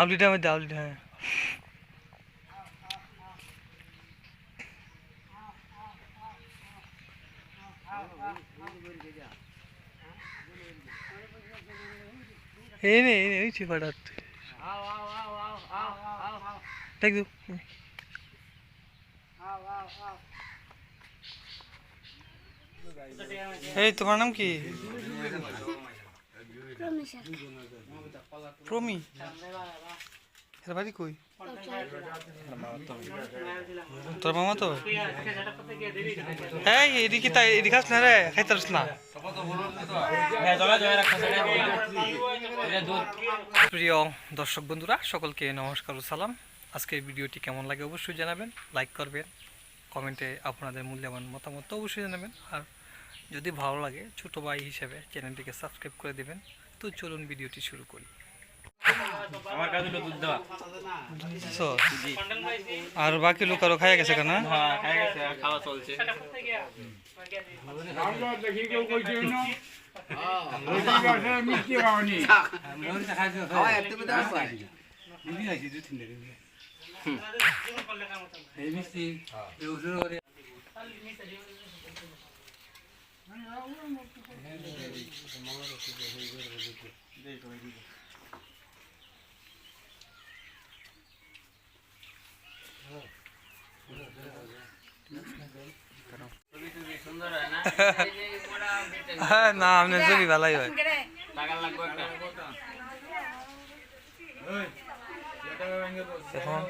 আউলিটা মধ্যে আউলিটা এই নে এই চিপাড়াত দেখ দু এই তোমার নাম কি? প্রমি। এর বাড়ি কই? তোর মামা তো? এই এদিকে তাই এদিকে আস না রে, খাইতারস না। প্রিয় দর্শক বন্ধুরা, সকলকে নমস্কার ও সালাম। আজকের ভিডিওটি কেমন লাগে অবশ্যই জানাবেন, লাইক করবেন, কমেন্টে আপনাদের মূল্যবান মতামত অবশ্যই জানাবেন। আর যদি ভালো লাগে ছোটো ভাই হিসেবে চ্যানেলটিকে সাবস্ক্রাইব করে দেবেন। তো চলুন ভিডিওটি শুরু করি। আর বাকি লোক আরো খাই গেছে কেন? খাওয়া চলছে। না আপনার ছবি ভালোই হয়। এখন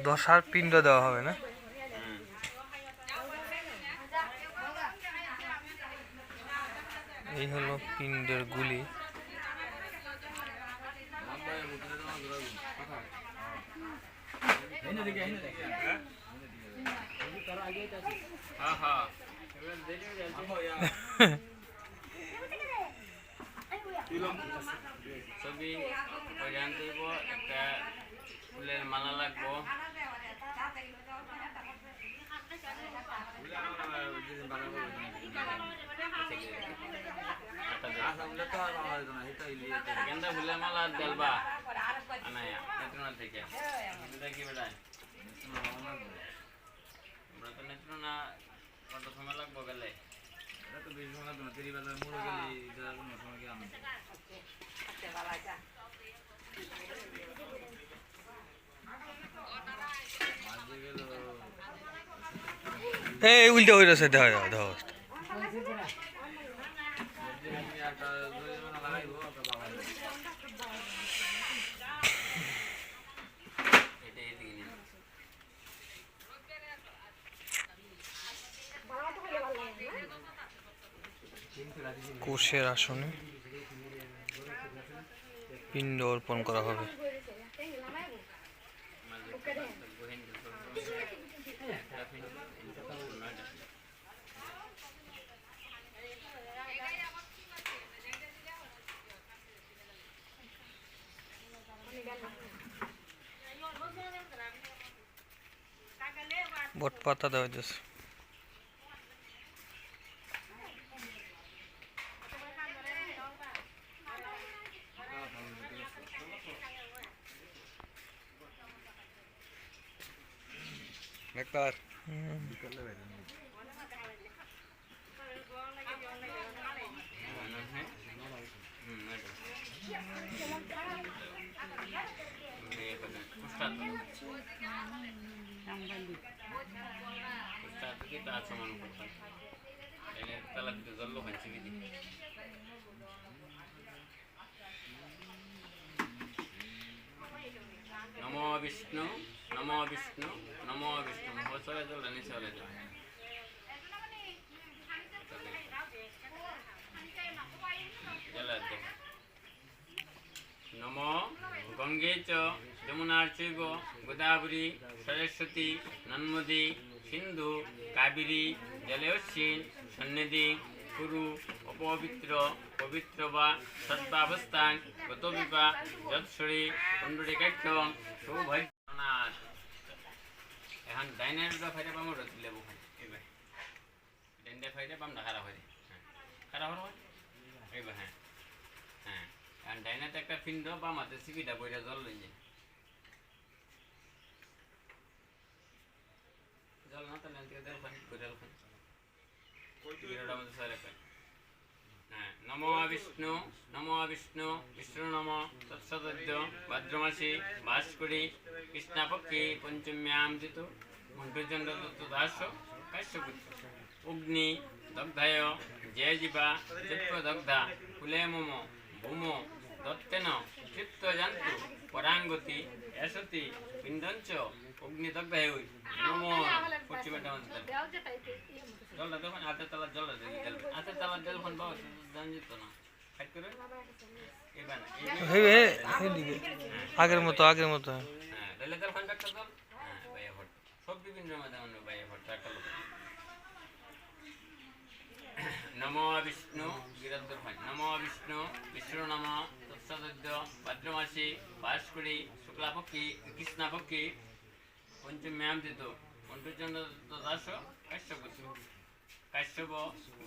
দশার পিণ্ড দেওয়া হবে না? এই হলো পিণ্ডের গুলি। ছবি একটা ফুলের মালা লাগবো, গেন্দা ফুলের মালা দেলবা থেকে কি বেড়ায় আমরা তো নেত্র না। কত সময় লাগবো গেলে? তো বেশি সময় লাগবে না, তেরি বাজার মোড়ে গেলে সময় গিয়ে আমি এই উল্টা হয়ে গেছে, দেখা দেখা কোষের আসনে পিণ্ড অর্পণ করা হবে। বট পাতা দেওয়া যাচ্ছে। নমো বিষ্ণু নমো বিষ্ণু নমো বিষ্ণু চলে চল চলে যাও। নমো গঙ্গে চ যমুনার চৈব গোদাবরী সরস্বতী নর্মদে সিন্ধু কাবেরী জলেস্মিন সন্নিধি কুরু অপবিত্র পবিত্র বা সদ্ভাবস্থান গতবিবা যৎসরে কুণ্ডলিকাক্ষম সৌভাগ্যনাথ। এখন ডাইনার ফাইরে বাম রতি লেবু খাই এবার ডাইনার ফাইরে বাম খারাপ হয় খারাপ হয় এবার হ্যাঁ হ্যাঁ এখন ডাইনাতে একটা পিণ্ড বাম হাতে সিপিটা বইটা জল লই যায় জল না তাহলে এদিকে দেল পানি বইটা খাই ভিডিওটা আমাদের সবাই রাখবেন হ্যাঁ নমো বিষ্ণু বিষ্ণু নম তৎসদ্য ভাদ্রমাসী বাস করি কৃষ্ণাপক্ষে পঞ্চম্যাম জিতু মন্ত্রচন্দ্র দত্ত দাস কাশ্যপুত্র অগ্নি দগ্ধায় জয় জীবা চিত্র দগ্ধা কুলে মম ভূম দত্তেন চিত্ত জান্তু পরাঙ্গতি এসতি পিণ্ডঞ্চ অগ্নি দগ্ধায় নমো পশ্চিমটা জলটা তখন হাতের তলার জল হাতের তলার জল ফোন পাওয়া জান যেত না ফাইট করে এবার আগের মতো হ্যাঁ রেলে তেল ফোন একটা জল হ্যাঁ ভাইয়া ভট সব বিভিন্ন মধ্যে অন্য ভাইয়া ভট একটা লোক নমো বিষ্ণু গিরদ্দর ফাইন নমো বিষ্ণু বিষ্ণু নম তৎসদ্য ভাদ্রমাসী বাস করি শুক্লাপক্ষী কৃষ্ণাপক্ষী পঞ্চম্যাম দিত মন্ত্রচন্দ্র দাস কাশ্যপুত্র কাশ্যপ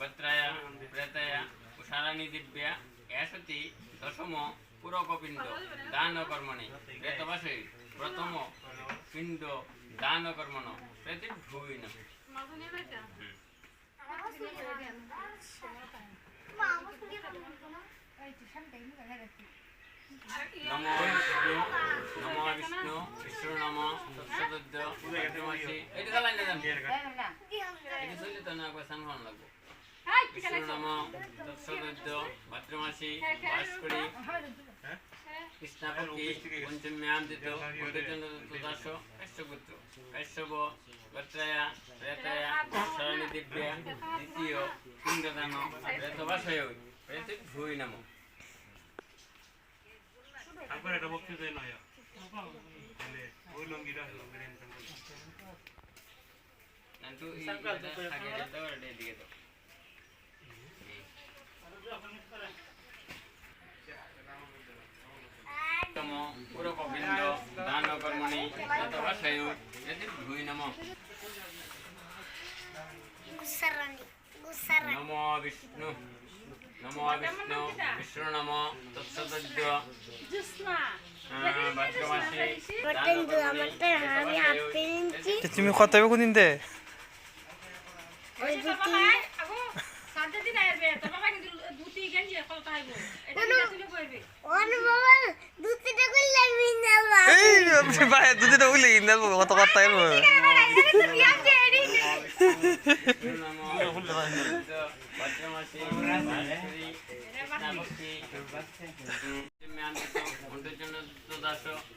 গোত্রায়া প্রেতায়া উষারাণী দিব্যা এসতি দশম পুরকপিণ্ড দান কর্মণি প্রেতবাসে প্রথম পিণ্ড দান কর্মণ প্রতিভূইন নমো বিষ্ণু বিষ্ণু নম তৎসদ্য ভাদ্রমাসী এটা চালাই না জানি এটা চলে তো না একবার সান ভালো লাগবো বিষ্ণু নম তৎসদ্য ভাদ্রমাসী বাস করি কৃষ্ণাপক্ষী পঞ্চম্যাম দিত মন্ত্রচন্দ্র দত্ত দাস কাশ্যপুত্র কাশ্যপ গোত্রায়া প্রেতায়া শরণী দিব্যা দ্বিতীয় পিণ্ডদান প্রেতবাসয় প্রতিভূই নম একবার এটা বক্তৃতা নয় তাহলে ওই লঙ্গিটা nanti akhirnya itu ada di gitu kamu pura kopindo dano karmoni atau apa sayur jadi gue nama Gusarani namo Vishnu Vishnu namo তৎসদ্য ভাদ্রমাসী তুমি কত হবে কোনদিন দে দুদিটা উইলে ইন্দাল কত কথা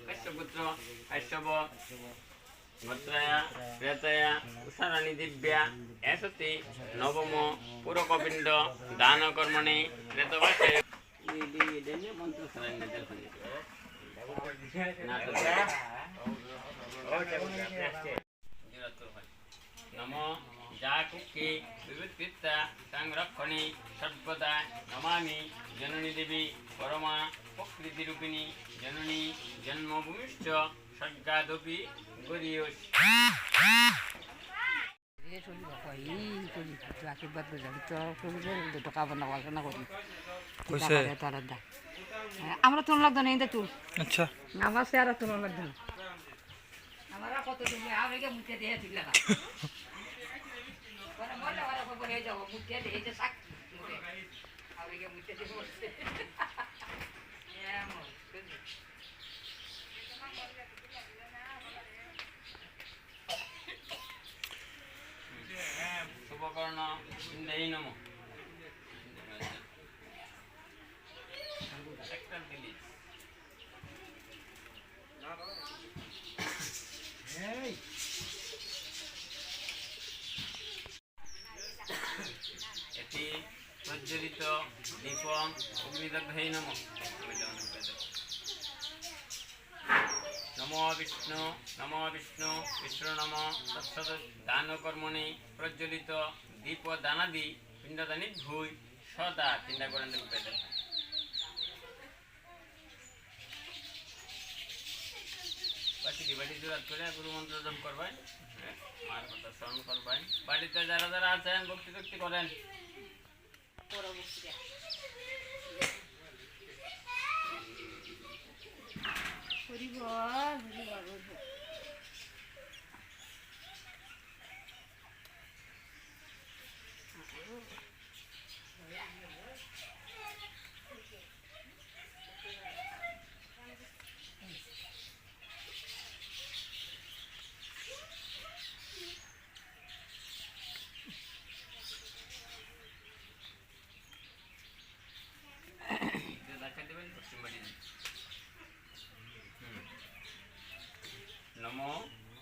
কাশ্যপুত্র কাশ্যপ গোত্রায়া প্রেতায়া উষারাণী দিব্যা এসতি নবম পুরকপিণ্ড দান কর্মণি প্রেতবাসে মন্ত্র নম যা কুক্ষি বিবিধৃতা সংরক্ষণী সর্বদা নমামি জননী দেবী পরমা প্রকৃতিরূপিণী জননী জন্মভূমিশ্চ স্বর্গাদপি গরীয়স আশীর্বাদ আমরা তুল লাগতো না এই তুল আচ্ছা আমার চেহারা তুল লাগতো না আমার কত তুমি আগে মুখে দিয়ে দিলে না হয়ে যাবো মুখে দিয়ে যে শাক আগে মুখে দিয়ে শুভকর্ণ ইন্দ্রাই নম একটা দিলি এটি প্রজ্বলিত দীপম অগ্নিদগ্ধাই নম নমো বিষ্ণু বিষ্ণু নম তৎসদ দান কর্মণি প্রজ্বলিত দীপ দানাদি পিণ্ডদানি ভুই সদা চিন্তা করেন পেতে পাশি তিরি বাড়ি জোরাত করে গুরু মন্ত্র জপ করবেন, মার কথা স্মরণ করবেন। বাড়িতে যারা যারা আছেন ভক্তি ভক্তি করেন। দেখা দেবেন পশ্চিম বাড়ি। নমো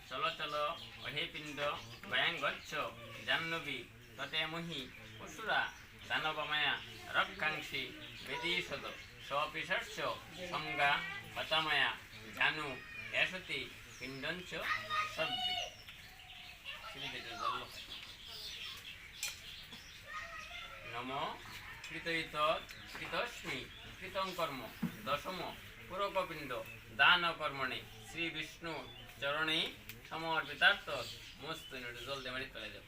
চলো চলো অহে পিণ্ড ভয়াং গচ্ছ জাহ্নবী ততে মহি অসুরা দানবমায়া রক্ষাংসি বেদীষদ স্বপিশস্য সংজ্ঞা পতাময়া জানু এসতি পিণ্ডঞ্চ সদ্বি। নমো কৃতয়িত কৃতস্মি কৃতং কর্ম দশম পুরকপিণ্ড দান কর্মণে শ্রী বিষ্ণু চরণে সমর্পিতার্থ মস্তু। জল দিয়ে মারি তোলা যাও,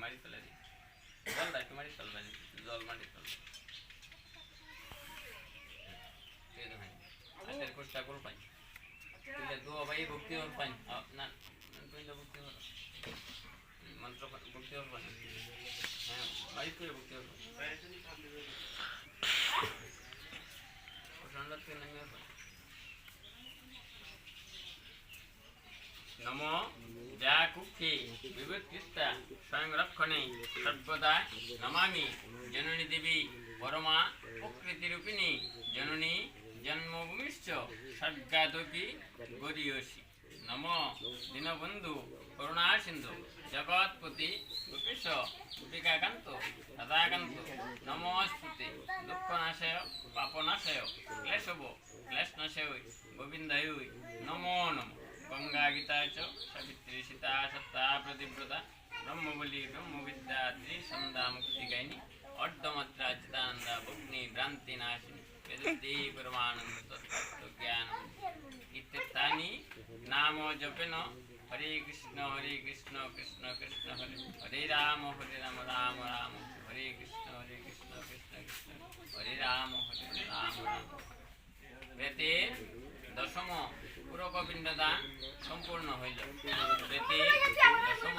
মারি তোলা দি জল একটু মারি তোলবেন, জল মারি তোলবে হাতের কোষ্টা করল পাই তুই দু ভাই ভক্তি হল পাই না তুই ভক্তি হল মন্ত্র ভক্তি হল পাই। হ্যাঁ মারি তুই ভক্তি হল নমো যা কুক্ষে বিভূতিস্তা স্বয়ং রক্ষণে সর্বদা নমামি জননী দেবী পরমা প্রকৃতিরূপিণী জননী জন্মভূমিশ্চ স্বর্গাদপি গরীয়সী। নমো দীনবন্ধু করুণা সিন্ধু জগৎপতি গোপীশ গোপিকাকান্ত সদাকান্ত নমস্তুতে দুঃখনাশয় পাপনাশয় ক্লেশব ক্লেশনাশয় গোবিন্দায় নমো নমো। গঙ্গা গীতা চ সাবিত্রী সীতা সত্তা প্রতিব্রতা ব্রহ্মবলী ব্রহ্মবিদ্যা ত্রিসন্ধ্যা মুক্তিগায়িনী অর্ধমাত্রা চিদানন্দা ভগ্নি ভ্রান্তি নাশিনী বেদতি পরমানন্দ জ্ঞান ইত্যাদি নাম জপেন হরে কৃষ্ণ কৃষ্ণ কৃষ্ণ হরে হরে রাম রাম রাম হরে কৃষ্ণ কৃষ্ণ কৃষ্ণ হরে রাম রাম। বেতে দশম পুরকপিণ্ড দান সম্পূর্ণ হইল। বেতে দশম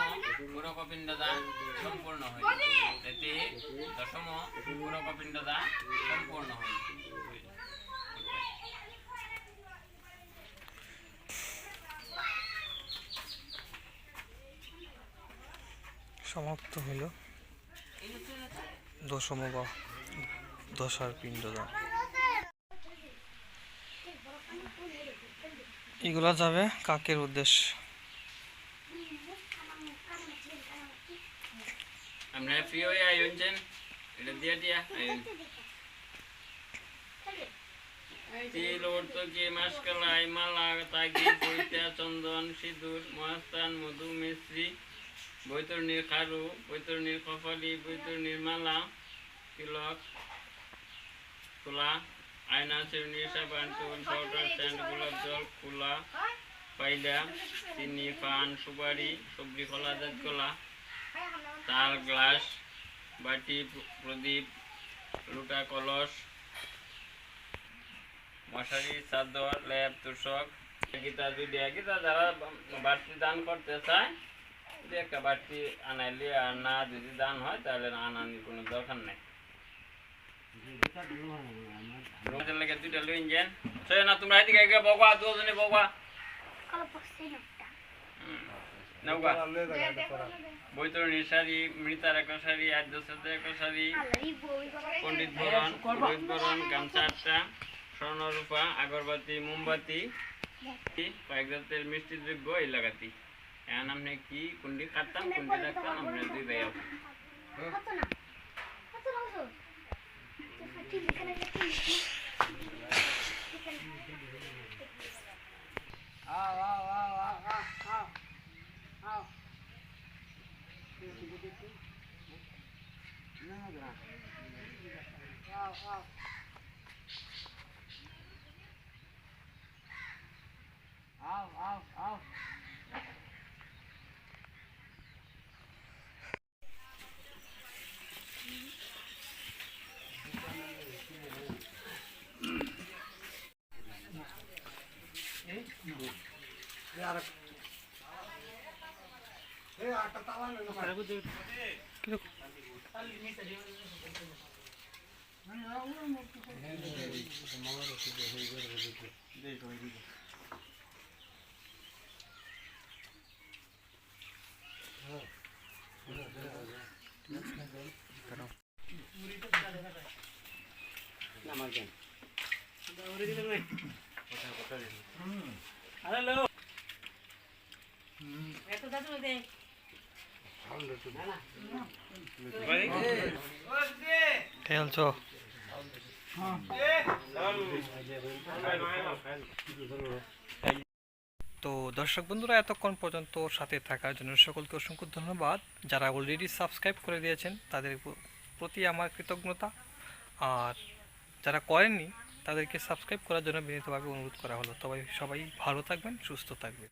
পুরকপিণ্ড দান সম্পূর্ণ হইল। বেতে দশম পুরকপিণ্ড দান সম্পূর্ণ হইল। সমাপ্ত হইল দশম বা দশার পিণ্ডদান। এগুলা যাবে কাকের উদ্দেশ্যে। আমরা প্রিয় আয়োজন এটা দিয়া দিয়া তিল অর্তকি মাসকালাই মালা তাগি পৈতা চন্দন সিঁদুর মহাস্থান মধু মিশ্রি বৈতরণীর খারু বৈতরণীর কপালি বৈতরণীর মালা তিলক তুলা আয়না চিরুনি সাবান চুল পাউডার স্ট্যান্ড গোলাপ জল কুলা পাইলা চিনি পান সুপারি সবজি কলা জাত কলা তাল গ্লাস বাটি প্রদীপ লুটা কলস মশারি চাদর লেপ তোষক গীতা দুইটা গীতা যারা বাড়তি দান করতে চায় যদি একটা বাড়তি আনাইলে আর না যদি দান হয় তাহলে আনানির কোনো দরকার নেই। লেগে দুইটা লইন যান সে না তোমরা এদিকে গিয়ে বগা দুজনে বগা নৌকা বৈতরণীর শাড়ি মৃতার একটা শাড়ি আদ্যসাদের একটা শাড়ি পণ্ডিত বরণ রোহিত বরণ গামছা আটটা স্বর্ণরূপা আগরবাতি মোমবাতি কয়েক জাতের মিষ্টি দ্রব্য এলাকাতি এখন আপনি কি কুন্ডি কাটতাম কুন্ডি রাখতাম আপনার দুই ভাই এত দাদু দে খেলছো? তো দর্শক বন্ধুরা, এতক্ষণ পর্যন্ত সাথে থাকার জন্য সকলকে অসংখ্য ধন্যবাদ। যারা অলরেডি সাবস্ক্রাইব করে দিয়েছেন তাদের প্রতি আমার কৃতজ্ঞতা, আর যারা করেননি তাদেরকে সাবস্ক্রাইব করার জন্য বিনীতভাবে অনুরোধ করা হলো। সবাই ভালো থাকবেন, সুস্থ থাকবেন।